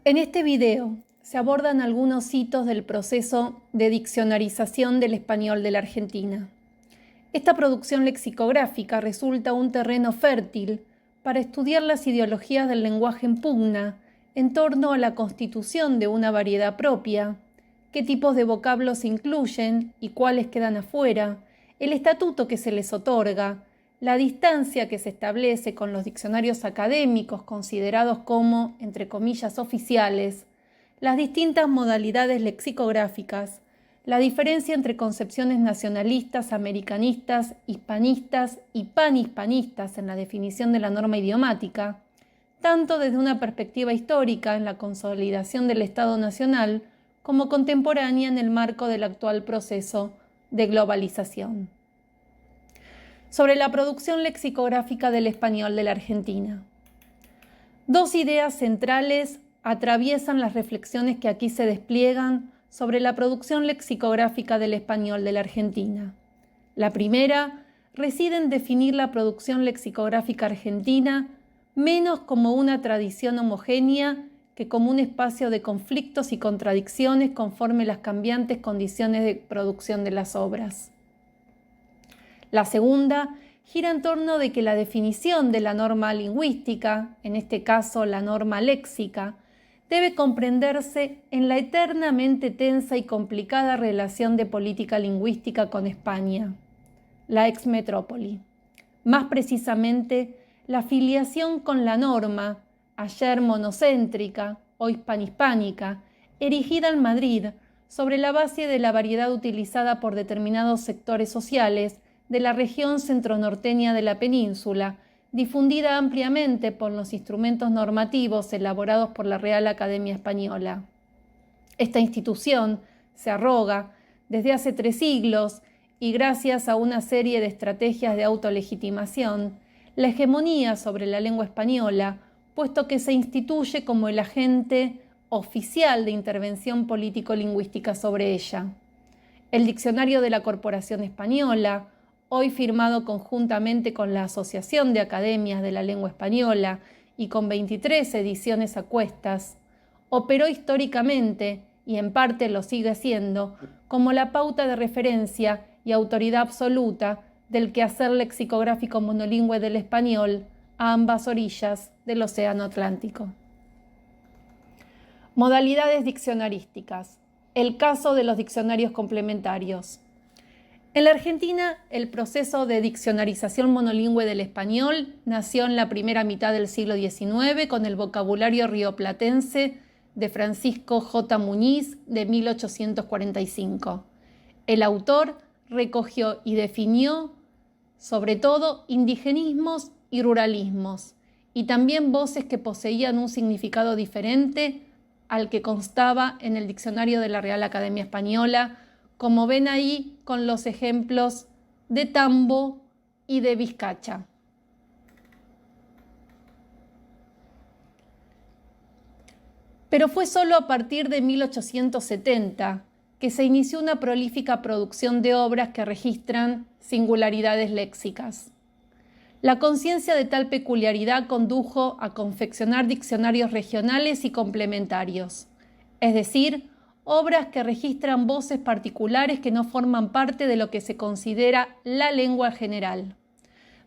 En este video se abordan algunos hitos del proceso de diccionarización del español de la Argentina. Esta producción lexicográfica resulta un terreno fértil para estudiar las ideologías del lenguaje en pugna en torno a la constitución de una variedad propia, qué tipos de vocablos se incluyen y cuáles quedan afuera, el estatuto que se les otorga, la distancia que se establece con los diccionarios académicos considerados como, entre comillas, oficiales, las distintas modalidades lexicográficas, la diferencia entre concepciones nacionalistas, americanistas, hispanistas y panhispanistas en la definición de la norma idiomática, tanto desde una perspectiva histórica en la consolidación del Estado Nacional como contemporánea en el marco del actual proceso de globalización. Sobre la producción lexicográfica del español de la Argentina. Dos ideas centrales atraviesan las reflexiones que aquí se despliegan sobre la producción lexicográfica del español de la Argentina. La primera reside en definir la producción lexicográfica argentina menos como una tradición homogénea que como un espacio de conflictos y contradicciones conforme las cambiantes condiciones de producción de las obras. La segunda gira en torno de que la definición de la norma lingüística, en este caso la norma léxica, debe comprenderse en la eternamente tensa y complicada relación de política lingüística con España, la exmetrópoli. Más precisamente, la filiación con la norma, ayer monocéntrica, hoy panhispánica, erigida en Madrid sobre la base de la variedad utilizada por determinados sectores sociales de la región centronorteña de la península, difundida ampliamente por los instrumentos normativos elaborados por la Real Academia Española. Esta institución se arroga, desde hace 3 siglos y gracias a una serie de estrategias de autolegitimación, la hegemonía sobre la lengua española, puesto que se instituye como el agente oficial de intervención político-lingüística sobre ella. El Diccionario de la Corporación Española, hoy firmado conjuntamente con la Asociación de Academias de la Lengua Española y con 23 ediciones a cuestas, operó históricamente, y en parte lo sigue siendo, como la pauta de referencia y autoridad absoluta del quehacer lexicográfico monolingüe del español a ambas orillas del Océano Atlántico. Modalidades diccionarísticas. El caso de los diccionarios complementarios. En la Argentina, el proceso de diccionarización monolingüe del español nació en la primera mitad del siglo XIX con el vocabulario rioplatense de Francisco J. Muñiz de 1845. El autor recogió y definió, sobre todo, indigenismos y ruralismos, y también voces que poseían un significado diferente al que constaba en el diccionario de la Real Academia Española, como ven ahí con los ejemplos de tambo y de vizcacha. Pero fue solo a partir de 1870 que se inició una prolífica producción de obras que registran singularidades léxicas. La conciencia de tal peculiaridad condujo a confeccionar diccionarios regionales y complementarios, es decir, obras que registran voces particulares que no forman parte de lo que se considera la lengua general.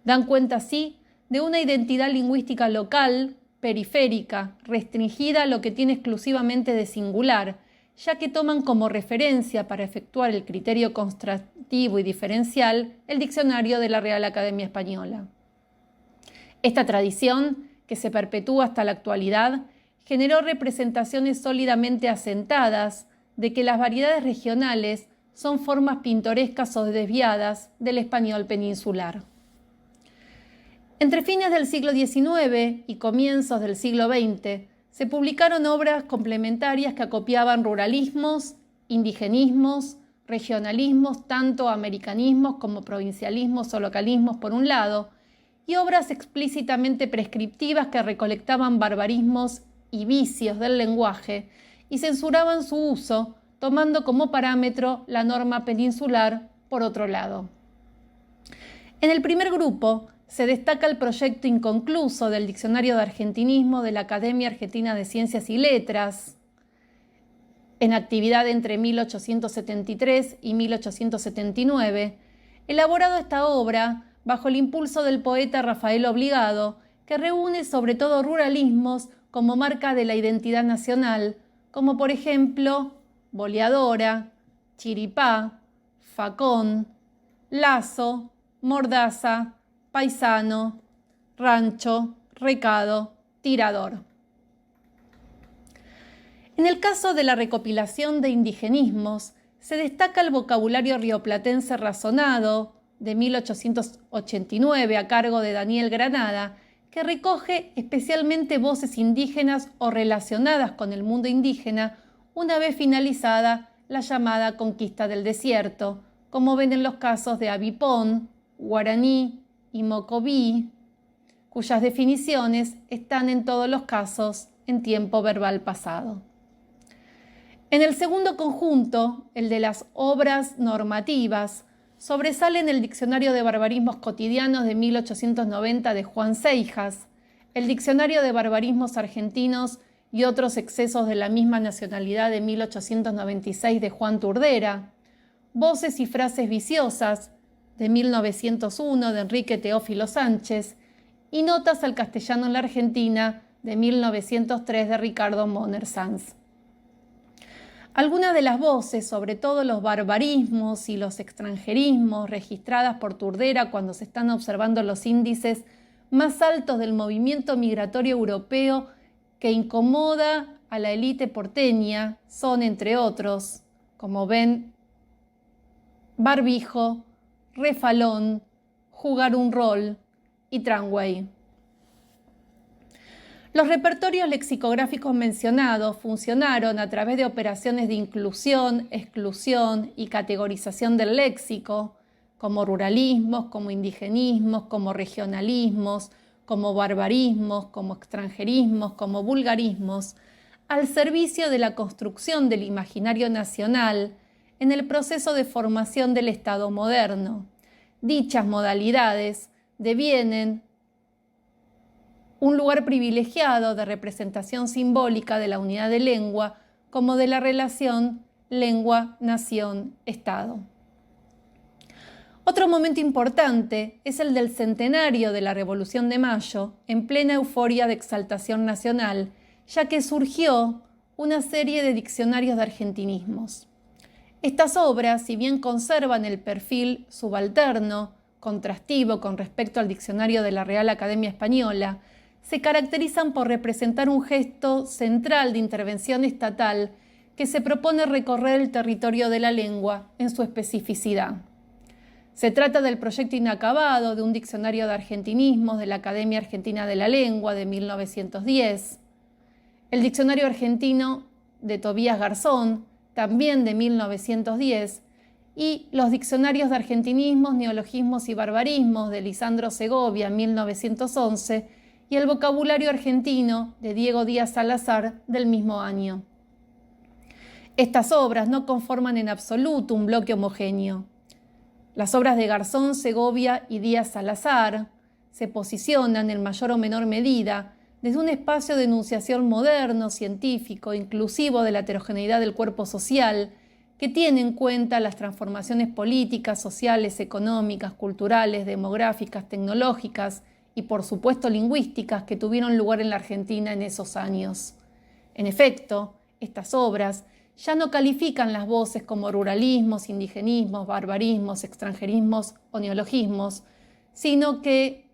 Dan cuenta así de una identidad lingüística local, periférica, restringida a lo que tiene exclusivamente de singular, ya que toman como referencia para efectuar el criterio contrastivo y diferencial el diccionario de la Real Academia Española. Esta tradición, que se perpetúa hasta la actualidad, generó representaciones sólidamente asentadas de que las variedades regionales son formas pintorescas o desviadas del español peninsular. Entre fines del siglo XIX y comienzos del siglo XX, se publicaron obras complementarias que acopiaban ruralismos, indigenismos, regionalismos, tanto americanismos como provincialismos o localismos por un lado, y obras explícitamente prescriptivas que recolectaban barbarismos y vicios del lenguaje y censuraban su uso, tomando como parámetro la norma peninsular por otro lado. En el primer grupo Se destaca el proyecto inconcluso del Diccionario de Argentinismo de la Academia Argentina de Ciencias y Letras, en actividad entre 1873 y 1879, elaborado esta obra bajo el impulso del poeta Rafael Obligado, que reúne sobre todo ruralismos como marca de la identidad nacional, como por ejemplo boleadora, chiripá, facón, lazo, mordaza, paisano, rancho, recado, tirador. En el caso de la recopilación de indigenismos, se destaca el vocabulario rioplatense razonado de 1889 a cargo de Daniel Granada, que recoge especialmente voces indígenas o relacionadas con el mundo indígena una vez finalizada la llamada conquista del desierto, como ven en los casos de Avipón, guaraní y mocoví, cuyas definiciones están en todos los casos en tiempo verbal pasado. En el segundo conjunto, el de las obras normativas, sobresalen el Diccionario de Barbarismos Cotidianos de 1890 de Juan Seijas, el Diccionario de Barbarismos Argentinos y otros excesos de la misma nacionalidad de 1896 de Juan Turdera, Voces y frases viciosas de 1901 de Enrique Teófilo Sánchez y Notas al castellano en la Argentina de 1903 de Ricardo Moner Sanz. Algunas de las voces, sobre todo los barbarismos y los extranjerismos registradas por Turdera cuando se están observando los índices más altos del movimiento migratorio europeo que incomoda a la élite porteña, son, entre otros, como ven, barbijo, refalón, jugar un rol y tramway. Los repertorios lexicográficos mencionados funcionaron a través de operaciones de inclusión, exclusión y categorización del léxico, como ruralismos, como indigenismos, como regionalismos, como barbarismos, como extranjerismos, como vulgarismos, al servicio de la construcción del imaginario nacional en el proceso de formación del Estado moderno. Dichas modalidades devienen un lugar privilegiado de representación simbólica de la unidad de lengua como de la relación lengua-nación-Estado. Otro momento importante es el del centenario de la Revolución de Mayo, en plena euforia de exaltación nacional, ya que surgió una serie de diccionarios de argentinismos. Estas obras, si bien conservan el perfil subalterno, contrastivo con respecto al diccionario de la Real Academia Española, se caracterizan por representar un gesto central de intervención estatal que se propone recorrer el territorio de la lengua en su especificidad. Se trata del proyecto inacabado de un diccionario de argentinismos de la Academia Argentina de la Lengua de 1910, el diccionario argentino de Tobías Garzón, también de 1910, y los diccionarios de argentinismos, neologismos y barbarismos de Lisandro Segovia, 1911, y el vocabulario argentino de Diego Díaz Salazar del mismo año. Estas obras no conforman en absoluto un bloque homogéneo. Las obras de Garzón, Segovia y Díaz Salazar se posicionan en mayor o menor medida desde un espacio de enunciación moderno, científico, inclusivo de la heterogeneidad del cuerpo social, que tiene en cuenta las transformaciones políticas, sociales, económicas, culturales, demográficas, tecnológicas y, por supuesto, lingüísticas que tuvieron lugar en la Argentina en esos años. En efecto, estas obras ya no califican las voces como ruralismos, indigenismos, barbarismos, extranjerismos o neologismos, sino que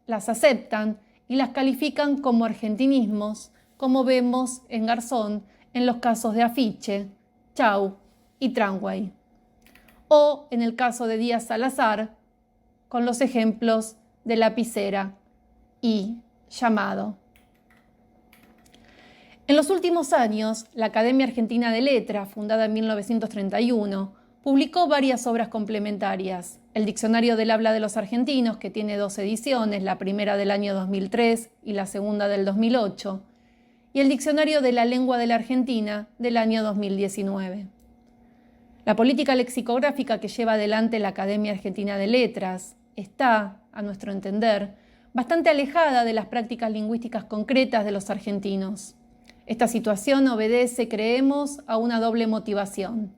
las aceptan y las califican como argentinismos, como vemos en Garzón en los casos de afiche, chau y tramway. O en el caso de Díaz Salazar, con los ejemplos de lapicera y llamado. En los últimos años, la Academia Argentina de Letras, fundada en 1931, publicó varias obras complementarias. El Diccionario del Habla de los Argentinos, que tiene 2 ediciones, la primera del año 2003 y la segunda del 2008, y el Diccionario de la Lengua de la Argentina del año 2019. La política lexicográfica que lleva adelante la Academia Argentina de Letras está, a nuestro entender, bastante alejada de las prácticas lingüísticas concretas de los argentinos. Esta situación obedece, creemos, a una doble motivación.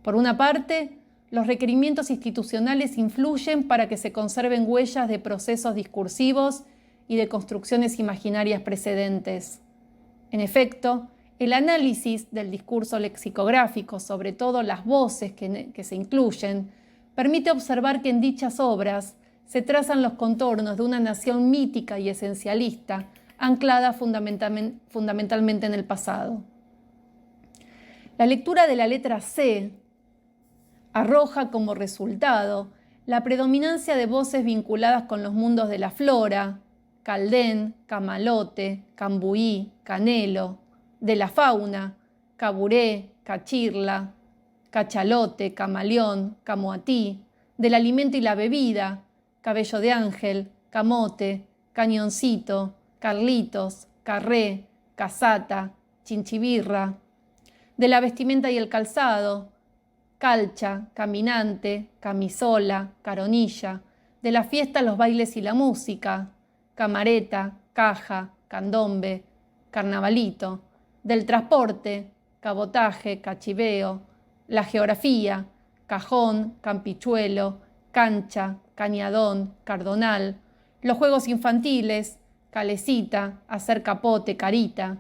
Por una parte, los requerimientos institucionales influyen para que se conserven huellas de procesos discursivos y de construcciones imaginarias precedentes. En efecto, el análisis del discurso lexicográfico, sobre todo las voces que se incluyen, permite observar que en dichas obras se trazan los contornos de una nación mítica y esencialista, anclada fundamentalmente en el pasado. La lectura de la letra C arroja como resultado la predominancia de voces vinculadas con los mundos de la flora, Caldén, Camalote, Cambuí, Canelo, de la fauna, Caburé, Cachirla, Cachalote, Camaleón, Camoatí, del alimento y la bebida, Cabello de Ángel, Camote, Cañoncito, Carlitos, Carré, Casata, Chinchibirra, de la vestimenta y el calzado, Calcha, Caminante, Camisola, Caronilla, de la fiesta, los bailes y la música, Camareta, Caja, Candombe, Carnavalito, del transporte, Cabotaje, Cachiveo, la geografía, Cajón, Campichuelo, Cancha, Cañadón, Cardonal, los juegos infantiles, Calecita, hacer capote, carita,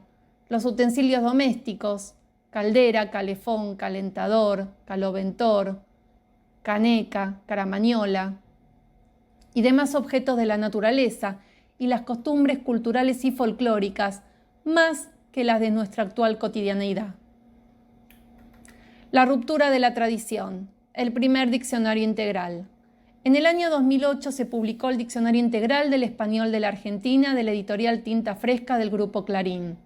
los utensilios domésticos, caldera, calefón, calentador, caloventor, caneca, caramañola, y demás objetos de la naturaleza y las costumbres culturales y folclóricas, más que las de nuestra actual cotidianeidad. La ruptura de la tradición, el primer diccionario integral. En el año 2008 se publicó el Diccionario Integral del Español de la Argentina de la editorial Tinta Fresca del Grupo Clarín.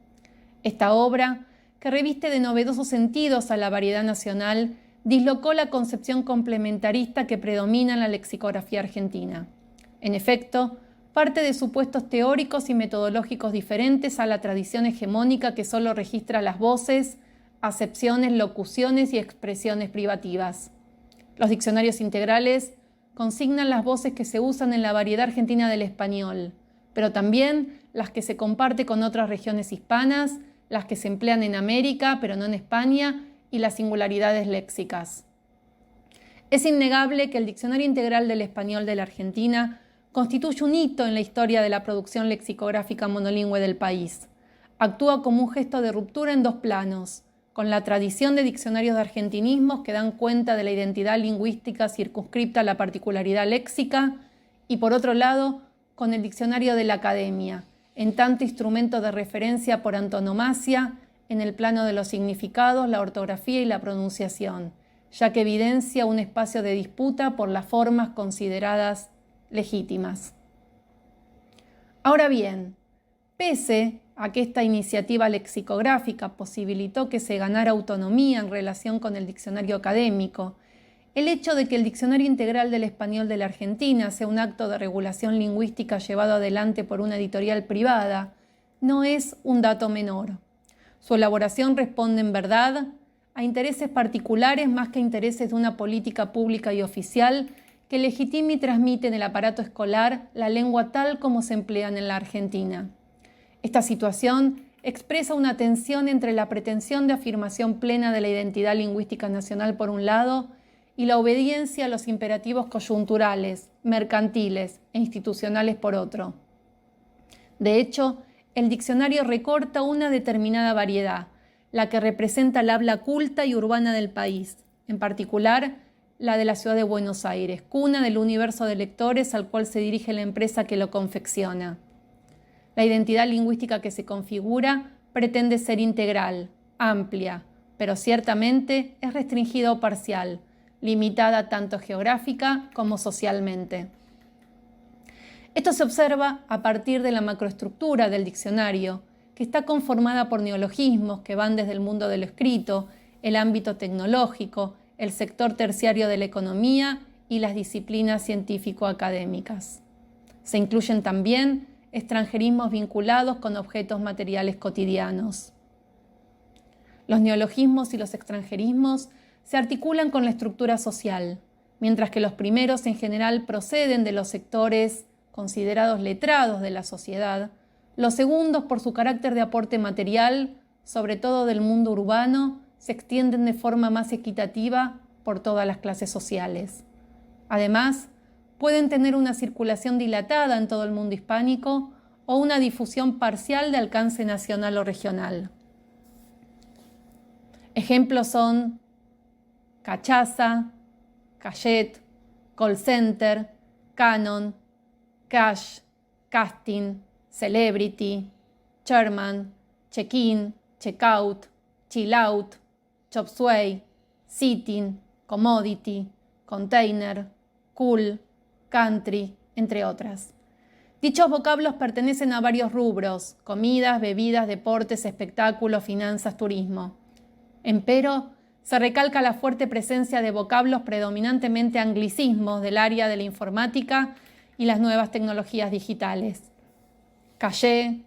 Esta obra, que reviste de novedosos sentidos a la variedad nacional, dislocó la concepción complementarista que predomina en la lexicografía argentina. En efecto, parte de supuestos teóricos y metodológicos diferentes a la tradición hegemónica que solo registra las voces, acepciones, locuciones y expresiones privativas. Los diccionarios integrales consignan las voces que se usan en la variedad argentina del español, pero también las que se comparte con otras regiones hispanas, las que se emplean en América, pero no en España, y las singularidades léxicas. Es innegable que el Diccionario Integral del Español de la Argentina constituye un hito en la historia de la producción lexicográfica monolingüe del país. Actúa como un gesto de ruptura en dos planos, con la tradición de diccionarios de argentinismos que dan cuenta de la identidad lingüística circunscripta a la particularidad léxica, y por otro lado, con el Diccionario de la Academia, en tanto instrumento de referencia por antonomasia en el plano de los significados, la ortografía y la pronunciación, ya que evidencia un espacio de disputa por las formas consideradas legítimas. Ahora bien, pese a que esta iniciativa lexicográfica posibilitó que se ganara autonomía en relación con el diccionario académico, el hecho de que el Diccionario Integral del Español de la Argentina sea un acto de regulación lingüística llevado adelante por una editorial privada no es un dato menor. Su elaboración responde en verdad a intereses particulares más que a intereses de una política pública y oficial que legitima y transmite en el aparato escolar la lengua tal como se emplean en la Argentina. Esta situación expresa una tensión entre la pretensión de afirmación plena de la identidad lingüística nacional por un lado y la obediencia a los imperativos coyunturales, mercantiles e institucionales por otro. De hecho, el diccionario recorta una determinada variedad, la que representa el habla culta y urbana del país, en particular la de la ciudad de Buenos Aires, cuna del universo de lectores al cual se dirige la empresa que lo confecciona. La identidad lingüística que se configura pretende ser integral, amplia, pero ciertamente es restringida o parcial, limitada tanto geográfica como socialmente. Esto se observa a partir de la macroestructura del diccionario, que está conformada por neologismos que van desde el mundo de lo escrito, el ámbito tecnológico, el sector terciario de la economía y las disciplinas científico-académicas. Se incluyen también extranjerismos vinculados con objetos materiales cotidianos. Los neologismos y los extranjerismos se articulan con la estructura social, mientras que los primeros en general proceden de los sectores considerados letrados de la sociedad, los segundos, por su carácter de aporte material, sobre todo del mundo urbano, se extienden de forma más equitativa por todas las clases sociales. Además, pueden tener una circulación dilatada en todo el mundo hispánico o una difusión parcial de alcance nacional o regional. Ejemplos son cachaza, cayet, call center, canon, cash, casting, celebrity, chairman, check-in, check-out, chill-out, chop suey, sitting, commodity, container, cool, country, entre otras. Dichos vocablos pertenecen a varios rubros: comidas, bebidas, deportes, espectáculos, finanzas, turismo. Empero, se recalca la fuerte presencia de vocablos predominantemente anglicismos del área de la informática y las nuevas tecnologías digitales: caché,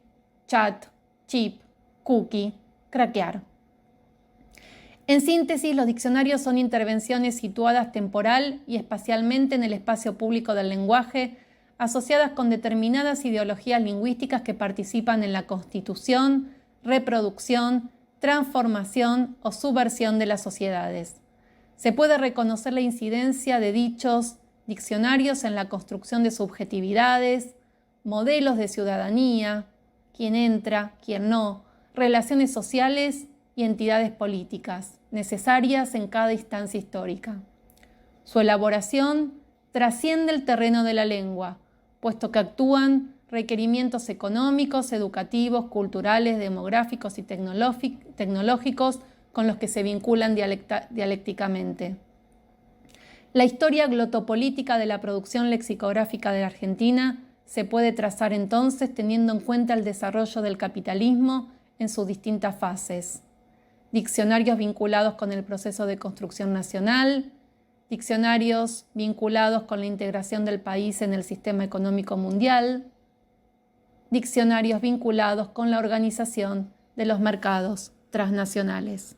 chat, chip, cookie, craquear. En síntesis, los diccionarios son intervenciones situadas temporal y espacialmente en el espacio público del lenguaje, asociadas con determinadas ideologías lingüísticas que participan en la constitución, reproducción, transformación o subversión de las sociedades. Se puede reconocer la incidencia de dichos diccionarios en la construcción de subjetividades, modelos de ciudadanía, quién entra, quién no, relaciones sociales y entidades políticas, necesarias en cada instancia histórica. Su elaboración trasciende el terreno de la lengua, puesto que actúan requerimientos económicos, educativos, culturales, demográficos y tecnológicos con los que se vinculan dialécticamente. La historia glotopolítica de la producción lexicográfica de la Argentina se puede trazar entonces teniendo en cuenta el desarrollo del capitalismo en sus distintas fases. Diccionarios vinculados con el proceso de construcción nacional, diccionarios vinculados con la integración del país en el sistema económico mundial, diccionarios vinculados con la organización de los mercados transnacionales.